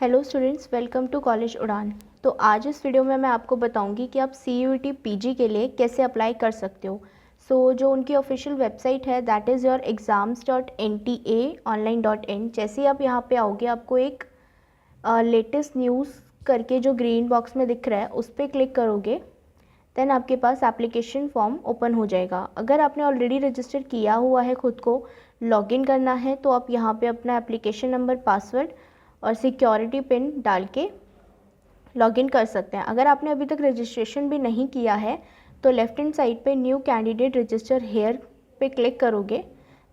Hello students, welcome to college Udaan. तो आज इस वीडियो में मैं आपको बताऊंगी कि आप CUET PG के लिए कैसे अप्लाई कर सकते हो। जो उनकी ऑफिशियल वेबसाइट है दैट इज़ yourexams.nta.online.in। जैसे ही आप यहाँ पे आओगे आपको एक लेटेस्ट न्यूज़ करके जो ग्रीन बॉक्स में दिख रहा है उस पर क्लिक करोगे, देन आपके पास एप्लीकेशन फॉर्म ओपन हो जाएगा। अगर आपने ऑलरेडी रजिस्टर किया हुआ है, खुद को लॉगिन करना है, तो आप यहाँ पे अपना एप्लीकेशन नंबर, पासवर्ड और सिक्योरिटी पिन डाल के लॉगिन कर सकते हैं। अगर आपने अभी तक रजिस्ट्रेशन भी नहीं किया है तो लेफ़्ट हैंड साइड पे न्यू कैंडिडेट रजिस्टर हेयर पे क्लिक करोगे,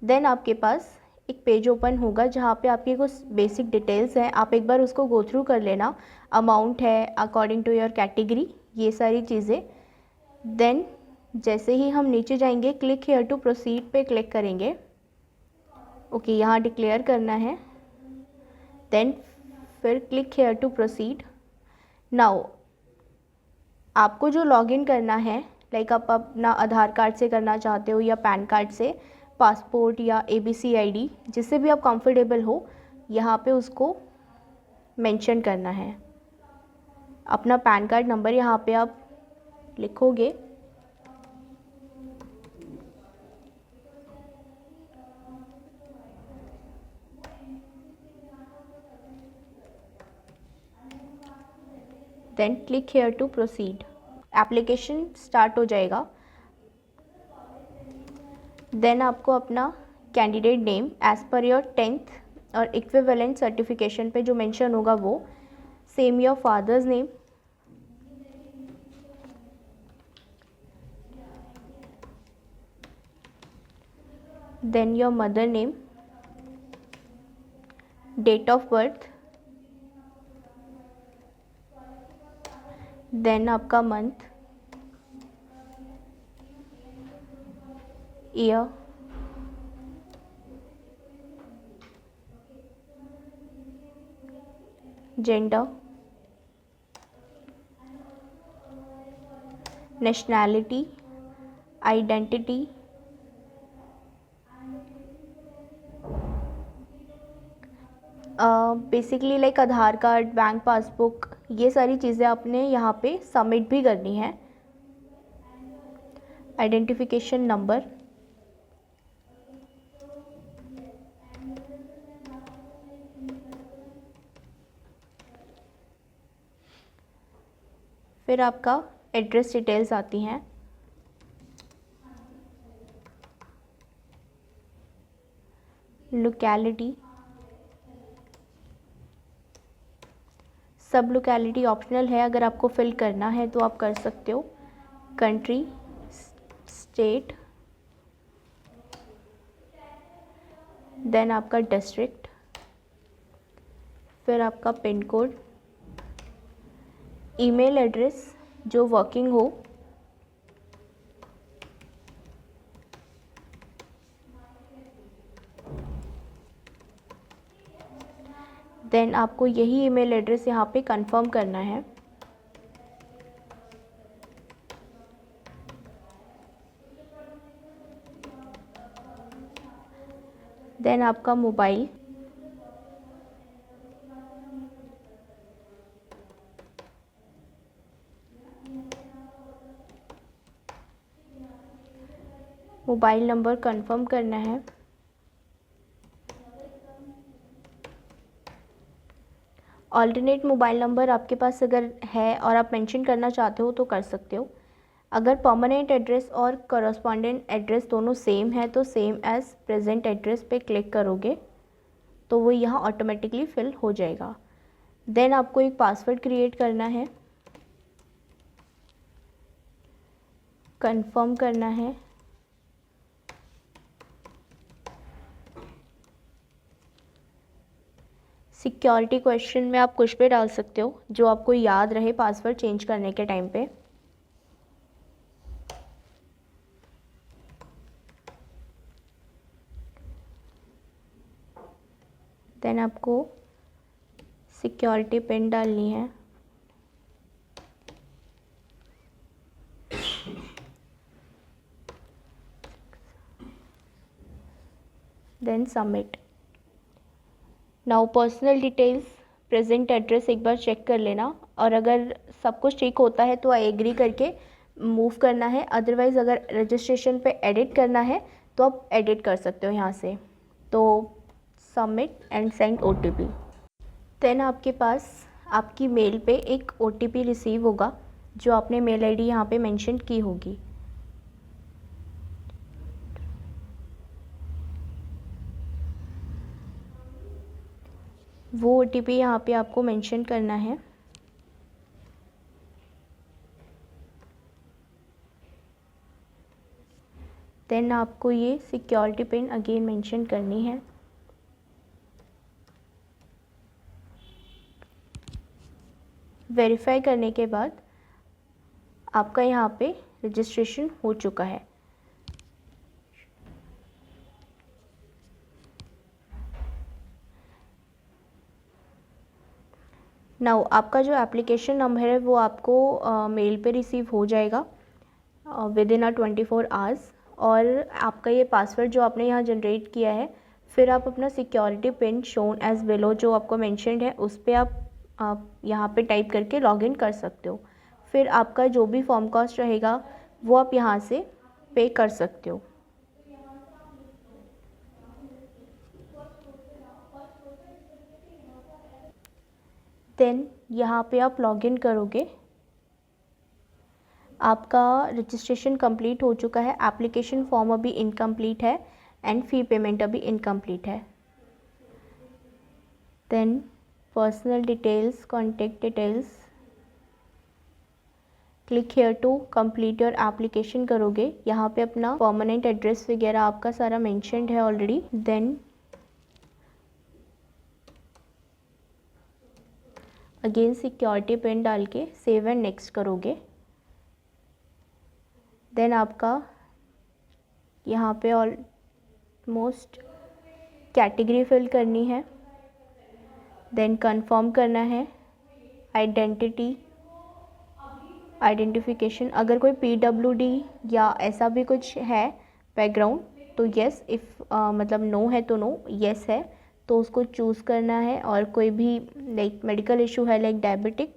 देन आपके पास एक पेज ओपन होगा जहाँ पे आपकी कुछ बेसिक डिटेल्स हैं। आप एक बार उसको गो थ्रू कर लेना। अमाउंट है अकॉर्डिंग टू योर कैटेगरी, ये सारी चीज़ें। देन जैसे ही हम नीचे जाएंगे क्लिक हेयर टू प्रोसीड पे क्लिक करेंगे। ओके, यहाँ डिक्लेयर करना है, देन फिर click here to proceed. Now आपको जो लॉगिन करना है, लाइक आप अपना आधार कार्ड से करना चाहते हो या पैन कार्ड से, पासपोर्ट या ABC ID, जिससे भी आप कंफर्टेबल हो, यहाँ पे उसको मेंशन करना है। अपना पैन कार्ड नंबर यहाँ पे आप लिखोगे, then click here to proceed. Application start हो जाएगा। देन आपको अपना candidate name as per your 10th और इक्विवेलेंट सर्टिफिकेशन पे जो मेंशन होगा वो, same your father's name, then your mother name, date of birth, then आपका month, year, gender, nationality, identity, basically like Aadhaar card, bank passbook, ये सारी चीज़ें आपने यहाँ पे सबमिट भी करनी है। आइडेंटिफिकेशन नंबर, फिर आपका एड्रेस डिटेल्स आती हैं, लोकेलिटी, सब लोकेलिटी ऑप्शनल है, अगर आपको फिल करना है तो आप कर सकते हो। कंट्री, स्टेट, देन आपका डिस्ट्रिक्ट, फिर आपका पिन कोड, ईमेल एड्रेस जो वर्किंग हो, देन आपको यही ईमेल एड्रेस यहाँ पे कंफर्म करना है। देन आपका मोबाइल, मोबाइल नंबर कंफर्म करना है। ऑल्टरनेट मोबाइल नंबर आपके पास अगर है और आप मेंशन करना चाहते हो तो कर सकते हो। अगर परमानेंट एड्रेस और करस्पॉन्डेंट एड्रेस दोनों सेम है तो सेम एज़ प्रेजेंट एड्रेस पे क्लिक करोगे तो वो यहाँ ऑटोमेटिकली फिल हो जाएगा। देन आपको एक पासवर्ड क्रिएट करना है, कंफर्म करना है। सिक्योरिटी क्वेश्चन में आप कुछ भी डाल सकते हो जो आपको याद रहे पासवर्ड चेंज करने के टाइम पे। देन आपको सिक्योरिटी पिन डालनी है, then submit. Now personal details present address एक बार चेक कर लेना, और अगर सब कुछ ठीक होता है तो आई एग्री करके मूव करना है। अदरवाइज़ अगर रजिस्ट्रेशन पे एडिट करना है तो आप एडिट कर सकते हो यहाँ से। तो submit and send OTP। Then आपके पास आपकी मेल पे एक OTP रिसीव होगा, जो आपने मेल ID यहाँ पे मेंशन की होगी। वो OTP यहाँ पे आपको मेंशन करना है। देन आपको ये सिक्योरिटी पिन अगेन मेंशन करनी है। वेरीफाई करने के बाद आपका यहाँ पे रजिस्ट्रेशन हो चुका है। नाउ आपका जो एप्लीकेशन नंबर है वो आपको मेल पे रिसीव हो जाएगा विद इन 24 आवर्स। और आपका ये पासवर्ड जो आपने यहाँ जनरेट किया है, फिर आप अपना security pin shown as below जो आपको मेंशन्ड है उस पर आप यहाँ पे टाइप करके लॉगिन कर सकते हो। फिर आपका जो भी फॉर्म कॉस्ट रहेगा वो आप यहाँ से पे कर सकते हो। देन यहाँ पे आप लॉगिन करोगे। आपका रजिस्ट्रेशन कंप्लीट हो चुका है, एप्लीकेशन फॉर्म अभी इनकम्प्लीट है एंड फ़ी पेमेंट अभी इनकम्प्लीट है। Then personal details, contact details, click here to complete your application करोगे। यहाँ पे अपना परमानेंट एड्रेस वगैरह आपका सारा मेंशन्ड है already. Then again security pin डाल के सेव एंड नेक्स्ट करोगे। देन आपका यहाँ पे ऑलमोस्ट कैटेगरी फिल करनी है। देन कंफर्म करना है। आइडेंटिफिकेशन, अगर कोई PWD या ऐसा भी कुछ है बैकग्राउंड तो येस, इफ़ मतलब नो है तो नो, येस है तो उसको चूज़ करना है। और कोई भी लाइक मेडिकल इशू है लाइक डायबिटिक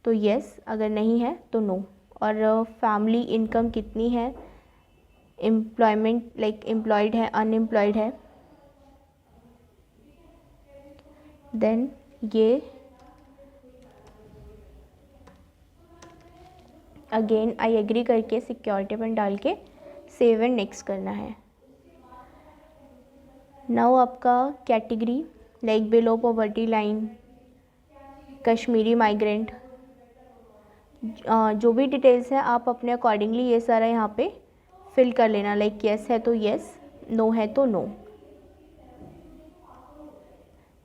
तो येस, अगर नहीं है तो नो। और फैमिली इनकम कितनी है, एम्प्लॉयमेंट लाइक एम्प्लॉयड है, अनएम्प्लॉयड है। देन ये अगेन आई एग्री करके सिक्योरिटी पिन डाल के सेव एंड नेक्स्ट करना है। नाउ आपका category like below poverty line, Kashmiri migrant, जो भी डिटेल्स हैं आप अपने अकॉर्डिंगली ये सारा यहाँ पे फिल कर लेना। लाइक येस है तो येस, नो है तो no.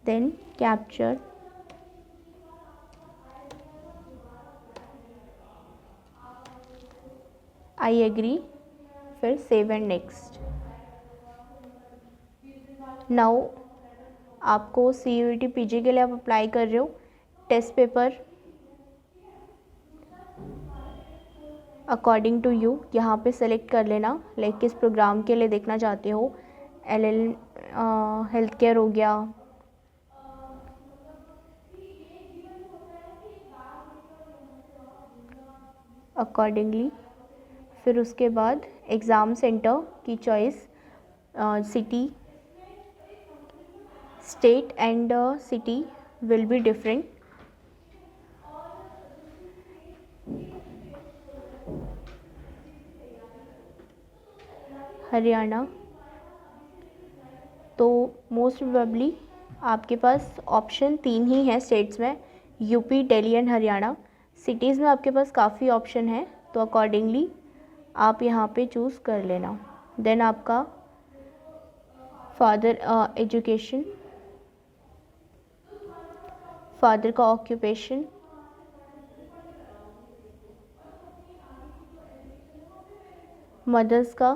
Then captcha, I agree, फिर सेव एंड नेक्स्ट। नाउ आपको CUET PG के लिए आप अप्लाई कर रहे हो, test paper according to you यहाँ पे सेलेक्ट कर लेना। लाइक किस प्रोग्राम के लिए देखना चाहते हो, LL हेल्थ केयर हो गया, अकॉर्डिंगली। फिर उसके बाद एग्ज़ाम सेंटर की choice, city, state and city will be different. Haryana, तो मोस्ट प्रोबेबली आपके पास ऑप्शन 3 ही हैं स्टेट्स में, UP, Delhi and Haryana. Cities में आपके पास काफ़ी ऑप्शन है तो अकॉर्डिंगली आप यहाँ पे चूज़ कर लेना। देन आपका फादर एजुकेशन, फादर का ऑक्यूपेशन, मदर्स का,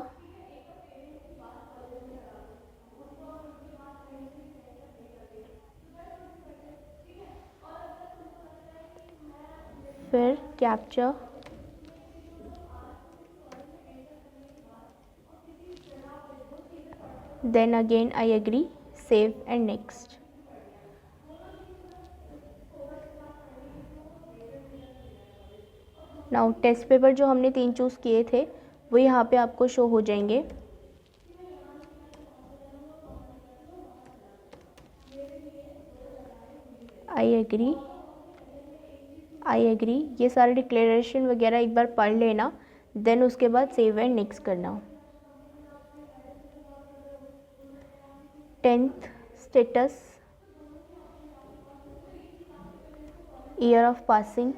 फिर captcha, then again I agree, save and next. Now test paper जो हमने 3 चूज़ किए थे वो यहाँ पे आपको शो हो जाएंगे। आई एग्री ये सारे डिक्लेरेशन वगैरह एक बार पढ़ लेना, देन उसके बाद सेव एंड नेक्स्ट करना। 10th status, year of passing,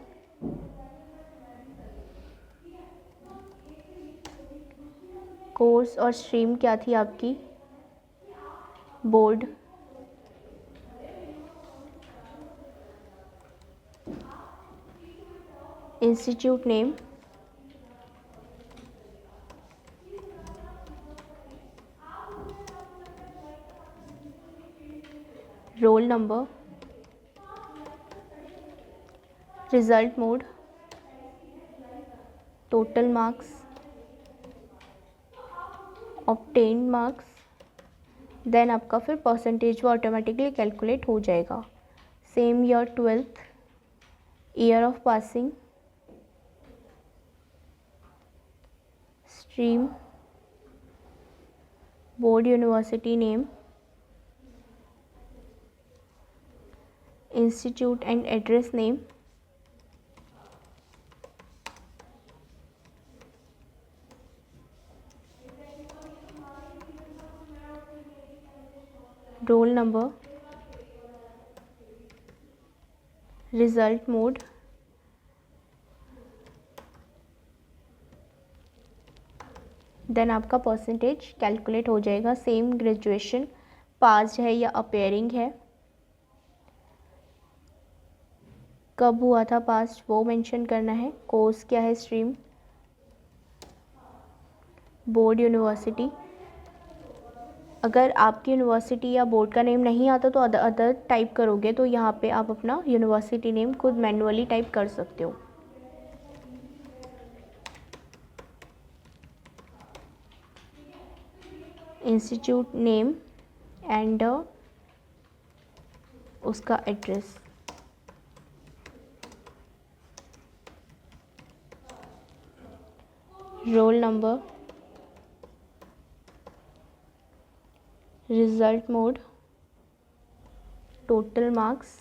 course और स्ट्रीम क्या थी आपकी, board, institute name, roll number, result mode, total marks, obtained marks, then आपका फिर परसेंटेज वो ऑटोमेटिकली कैलकुलेट हो जाएगा। Same year 12th, year of passing, stream, board university name, institute and address name, roll number, result mode, then आपका percentage calculate हो जाएगा। Same graduation pass है या अपेयरिंग है, कब हुआ था पास वो मेंशन करना है, कोर्स क्या है, स्ट्रीम, बोर्ड यूनिवर्सिटी। अगर आपकी यूनिवर्सिटी या बोर्ड का नेम नहीं आता तो अदर टाइप करोगे तो यहाँ पे आप अपना यूनिवर्सिटी नेम खुद मैन्युअली टाइप कर सकते हो। इंस्टीट्यूट नेम एंड उसका address, roll number, result mode, total marks,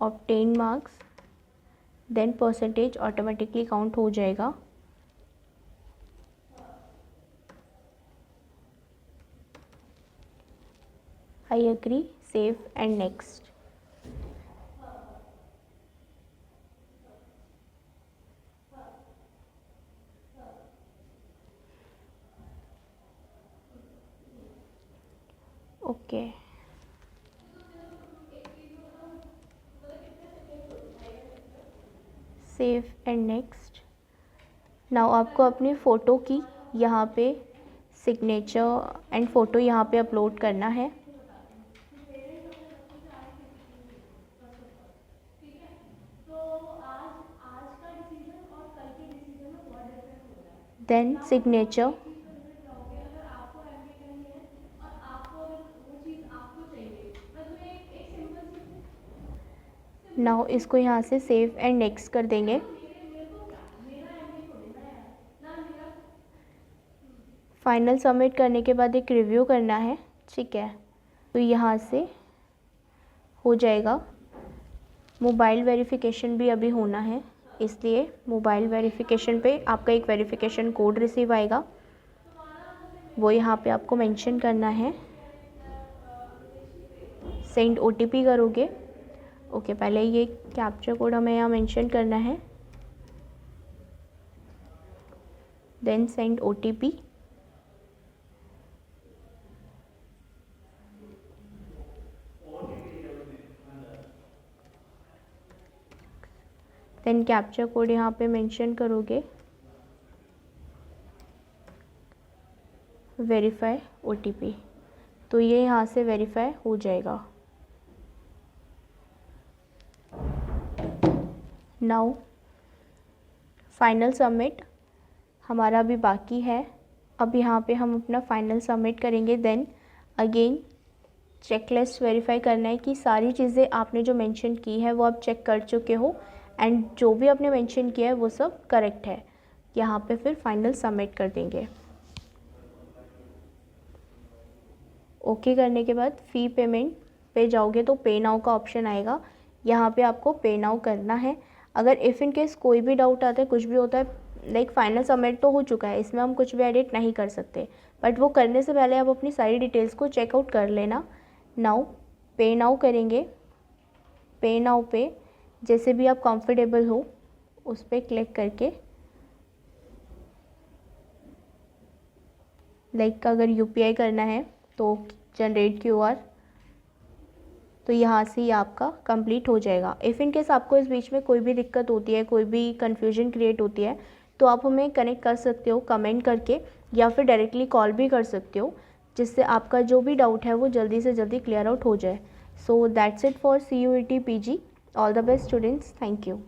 obtain marks, then percentage automatically count हो जाएगा। I agree, save and next. Okay save and next. Now आपको अपनी फ़ोटो की यहाँ पे सिग्नेचर एंड फ़ोटो यहाँ पे अपलोड करना है। देन सिग्नेचर, नाउ इसको यहाँ से सेव एंड नेक्स्ट कर देंगे। फाइनल सबमिट करने के बाद एक रिव्यू करना है, ठीक है, तो यहाँ से हो जाएगा। मोबाइल वेरिफिकेशन भी अभी होना है, इसलिए मोबाइल वेरिफिकेशन पे आपका एक वेरिफिकेशन कोड रिसीव आएगा, वो यहाँ पे आपको मेंशन करना है। सेंड OTP करोगे। ओके पहले ये कैप्चा कोड हमें यहाँ मेंशन करना है, then send OTP। Then captcha code यहाँ पे मेंशन करोगे, वेरीफाई OTP, तो ये यहाँ से वेरीफाई हो जाएगा। नाउ फाइनल सबमिट हमारा अभी बाकी है, अब यहाँ पे हम अपना फाइनल सबमिट करेंगे। देन अगेन चेकलिस्ट वेरीफाई करना है कि सारी चीज़ें आपने जो मेंशन की है वो आप चेक कर चुके हो एंड जो भी आपने मेंशन किया है वो सब करेक्ट है। यहाँ पे फिर फाइनल सबमिट कर देंगे। ओके करने के बाद फ़ी पेमेंट पे जाओगे तो पे नाउ का ऑप्शन आएगा, यहाँ पे आपको पे नाउ करना है। अगर इफ़ इन केस कोई भी डाउट आता है, कुछ भी होता है, लाइक फाइनल सबमिट तो हो चुका है, इसमें हम कुछ भी एडिट नहीं कर सकते, बट वो करने से पहले आप अपनी सारी डिटेल्स को चेकआउट कर लेना। नाउ पे नाउ करेंगे। पे नाउ पे जैसे भी आप कंफर्टेबल हो उस पर क्लिक करके, लाइक अगर यूपीआई करना है तो जनरेट क्यूआर, तो यहाँ से ही आपका कंप्लीट हो जाएगा। इफ़ इन केस आपको इस बीच में कोई भी दिक्कत होती है, कोई भी कन्फ्यूजन क्रिएट होती है, तो आप हमें कनेक्ट कर सकते हो कमेंट करके, या फिर डायरेक्टली कॉल भी कर सकते हो, जिससे आपका जो भी डाउट है वो जल्दी से जल्दी क्लियर आउट हो जाए। So that's it for CUET PG। All the best students, thank you.